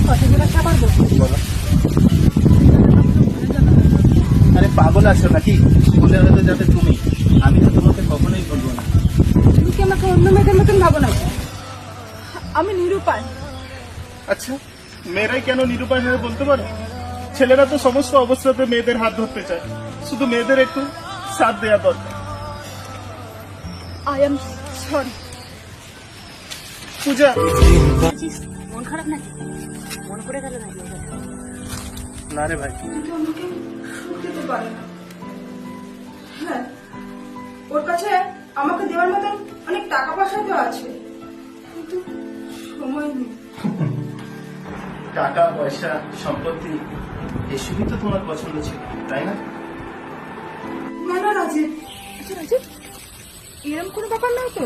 কথা বলে আসতে পারবো? বলো। আরে পাগল আছো নাকি? বলে হয়তো যাবে তুমি, আমি তো তোমাকে কখনোই বলবো না। তুমি কি আমাকে অন্য মেয়েদের মতন ভাবো নাকি? আমি নিরুপায়। আচ্ছা, মেয়েরাই কেন নিরুপায় হয়ে বলতে পারো? ছেলেরা তো সমস্ত অবস্থাতে মেয়েদের হাত ধরতে চায়, শুধু মেয়েদের একটু সাথ দেওয়া দরকার। I am sorry. পূজা, মন খারাপ নাকি? মনে পড়ে গেল নাকি? না রে ভাই। কিন্তু আমাকে সুখ দিতে পারে না। হ্যাঁ, ওর কাছে আমাকে দেওয়ার মতন অনেক টাকা পয়সা তো আছে, কিন্তু সময় নেই। টাকা পয়সা সম্পত্তি এসবই তো তোমার পছন্দ ছিল, তাই না? না না রাজীব, আচ্ছা রাজীব, এরকম কোনো ব্যাপার নয় তো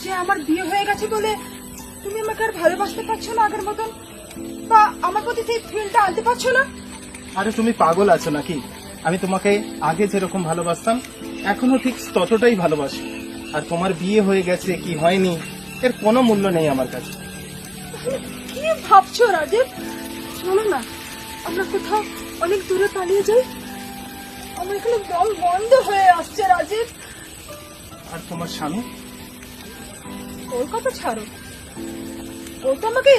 যে আমার বিয়ে হয়ে গেছে বলে তুমি আমাকে আর ভালোবাসতে পারছো না আগের মতন, বা আমার প্রতি সেই ফিলটা আনতে পারছো না। আরে তুমি পাগল আছো নাকি? আমি তোমাকে আগে যেরকম ভালোবাসতাম এখনো ঠিক ততটাই ভালোবাসি। আর তোমার বিয়ে হয়ে গেছে কি হয়নি এর কোনো মূল্য নেই আমার কাছে। কি ভাবছো রাজীব? চলো না, আমরা কোথাও অনেক দূরে পালিয়ে যাই। আমার এখানে দম বন্ধ হয়ে আসছে রাজীব। আর তোমার স্বামী? ওর কথা ছাড়ো, ও তো আমাকে